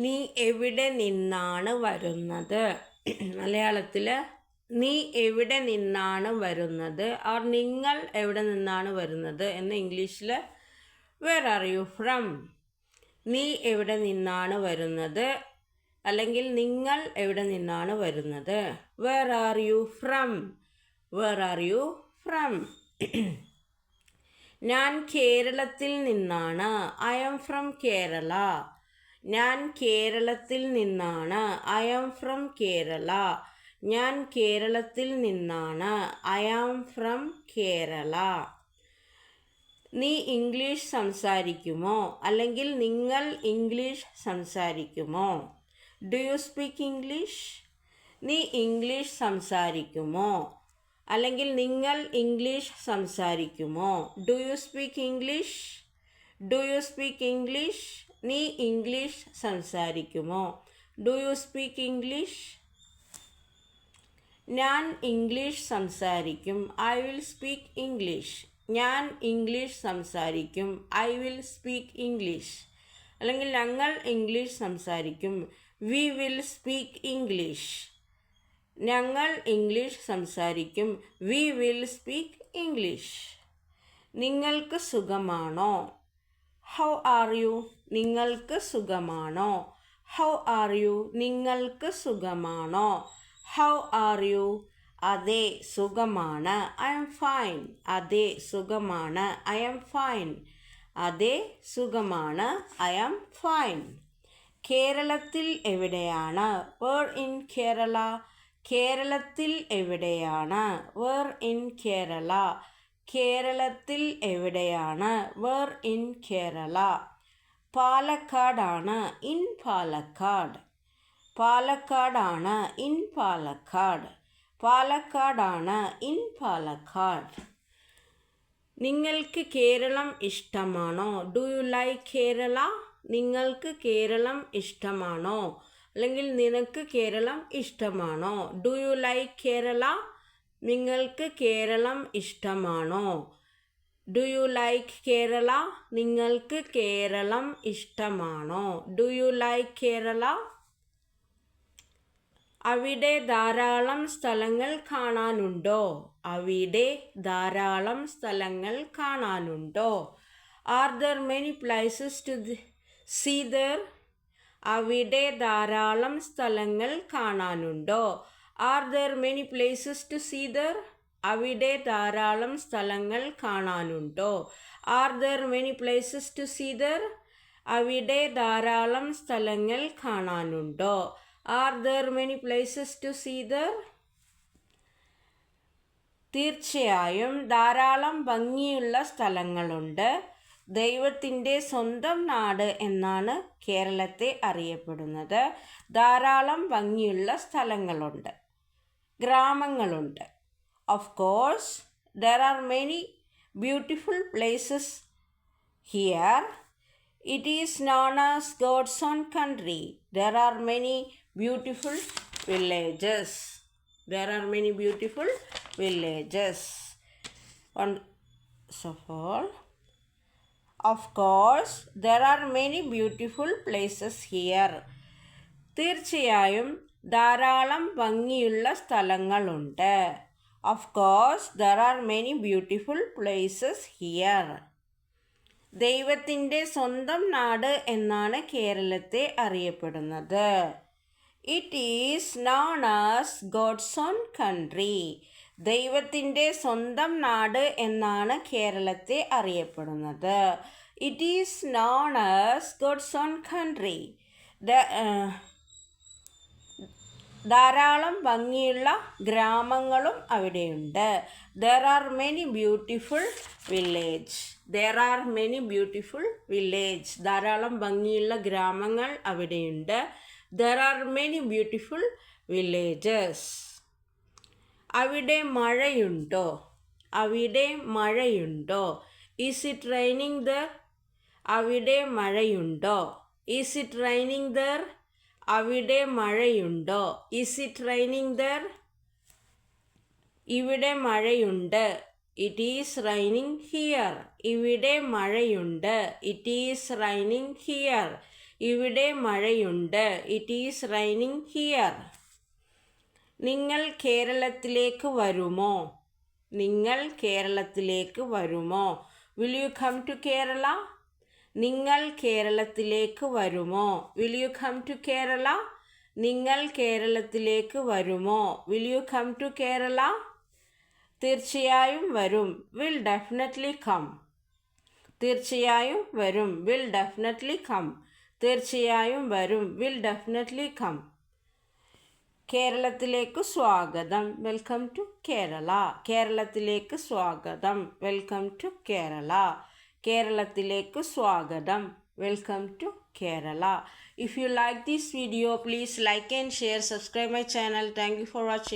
നീ എവിടെ നിന്നാണ് വരുന്നത്? മലയാളത്തിൽ നീ എവിടെ നിന്നാണ് വരുന്നത് ഓർ നിങ്ങൾ എവിടെ നിന്നാണ് വരുന്നത് എന്ന് ഇംഗ്ലീഷിൽ വേർ ആർ യു ഫ്രം. നീ എവിടെ നിന്നാണ് വരുന്നത് അല്ലെങ്കിൽ നിങ്ങൾ എവിടെ നിന്നാണ് വരുന്നത്. Where are you from. Where are you from. ഞാൻ കേരളത്തിൽ നിന്നാണ്. I am from Kerala. ഞാൻ കേരളത്തിൽ നിന്നാണ്. I am from Kerala. ഞാൻ കേരളത്തിൽ നിന്നാണ്. I am from Kerala. നീ ഇംഗ്ലീഷ് സംസാരിക്കുമോ അല്ലെങ്കിൽ നിങ്ങൾ ഇംഗ്ലീഷ് സംസാരിക്കുമോ? Do you speak English? നീ ഇംഗ്ലീഷ് സംസാരിക്കുമോ അല്ലെങ്കിൽ നിങ്ങൾ ഇംഗ്ലീഷ് സംസാരിക്കുമോ? Do you speak English? Do you speak English? നീ ഇംഗ്ലീഷ് സംസാരിക്കുമോ? Do you speak English? ഞാൻ ഇംഗ്ലീഷ് സംസാരിക്കും. I will speak English. ഞാൻ ഇംഗ്ലീഷ് സംസാരിക്കും. I will speak English. അല്ലെങ്കിൽ ഞങ്ങൾ ഇംഗ്ലീഷ് സംസാരിക്കും. We will speak English. ഞങ്ങൾ ഇംഗ്ലീഷ് സംസാരിക്കും. We will speak English. നിങ്ങൾക്ക് സുഖമാണോ? How are you? നിങ്ങൾക്ക് സുഖമാണോ? How are you? നിങ്ങൾക്ക് സുഖമാണോ? How are you? അതെ സുഖമാണ്. I am fine. അതെ സുഖമാണ്. I am fine. അതെ സുഖമാണ്. I am fine. കേരളത്തിൽ എവിടെയാണ്? Where in Kerala. കേരളത്തിൽ എവിടെയാണ്? Where in Kerala. കേരളത്തിൽ എവിടെയാണ്? Where in Kerala. പാലക്കാടാണ്. ഇൻ പാലക്കാട്. പാലക്കാടാണ്. ഇൻ പാലക്കാട്. പാലക്കാടാണ്. ഇൻ പാലക്കാട്. നിങ്ങൾക്ക് കേരളം ഇഷ്ടമാണോ? Do you like Kerala? നിങ്ങൾക്ക് കേരളം ഇഷ്ടമാണോ അല്ലെങ്കിൽ നിനക്ക് കേരളം ഇഷ്ടമാണോ? Do you like Kerala? നിങ്ങൾക്ക് കേരളം ഇഷ്ടമാണോ? Do you like Kerala? നിങ്ങൾക്ക് കേരളം ഇഷ്ടമാണോ? Do you like Kerala? അവിടെ ധാരാളം സ്ഥലങ്ങൾ കാണാനുണ്ടോ? അവിടെ ധാരാളം സ്ഥലങ്ങൾ കാണാനുണ്ടോ? Are there many places to see there? അവിടെ ധാരാളം സ്ഥലങ്ങൾ കാണാനുണ്ടോ? Are there many places to see there? അവിടെ ധാരാളം സ്ഥലങ്ങൾ കാണാനുണ്ടോ? Are there many places to see there? അവിടെ ധാരാളം സ്ഥലങ്ങൾ കാണാനുണ്ടോ? Are there many places to see there? തീർച്ചയായും ധാരാളം ഭംഗിയുള്ള സ്ഥലങ്ങളുണ്ട്. ദൈവത്തിൻ്റെ സ്വന്തം നാട് എന്നാണ് കേരളത്തെ അറിയപ്പെടുന്നത്. ധാരാളം ഭംഗിയുള്ള സ്ഥലങ്ങളുണ്ട്, ഗ്രാമങ്ങളുണ്ട്. Of course there are many beautiful places here. It is known as God's own country. There are many beautiful villages. There are many beautiful villages. First of all, of course, there are many beautiful places here. തീർച്ചയായും ധാരാളം ഭംഗിയുള്ള സ്ഥലങ്ങളുണ്ട്. Of course, there are many beautiful places here. ദൈവത്തിൻ്റെ സ്വന്തം നാട് എന്നാണ് കേരളത്തെ അറിയപ്പെടുന്നത്. It is known as God's own country. ദൈവത്തിൻ്റെ സ്വന്തം നാട് എന്നാണ് കേരളത്തെ അറിയപ്പെടുന്നത്. It is known as God's own country. ധാരാളം ഭംഗിയുള്ള ഗ്രാമങ്ങളും അവിടെയുണ്ട്. There are many beautiful village. There are many beautiful village. ധാരാളം ഭംഗിയുള്ള ഗ്രാമങ്ങൾ അവിടെയുണ്ട്. There are many beautiful villages. അവിടെ മഴയുണ്ടോ? അവിടെ മഴയുണ്ടോ? Is it raining there? അവിടെ മഴയുണ്ടോ? Is it raining there? അവിടെ മഴയുണ്ടോ? Is it raining there? ഇവിടെ മഴയുണ്ട്. It is raining here. ഇവിടെ മഴയുണ്ട്. It is raining here. ഇവിടെ മഴയുണ്ട്. It is raining here. നിങ്ങൾ കേരളത്തിലേക്ക് വരുമോ? നിങ്ങൾ കേരളത്തിലേക്ക് വരുമോ? Will you come to Kerala? നിങ്ങൾ കേരളത്തിലേക്ക് വരുമോ? Will you come to Kerala? നിങ്ങൾ കേരളത്തിലേക്ക് വരുമോ? Will you come to Kerala? തീർച്ചയായും വരും. Will definitely come. തീർച്ചയായും വരും. Will definitely come. തീർച്ചയായും വരും. Will definitely come. കേരളത്തിലേക്ക് സ്വാഗതം. Welcome to Kerala. കേരളത്തിലേക്ക് സ്വാഗതം. Welcome to Kerala. കേരളത്തിലേക്ക് സ്വാഗതം. Welcome to Kerala. If you like this video, please like and share. Subscribe my channel. Thank you for watching.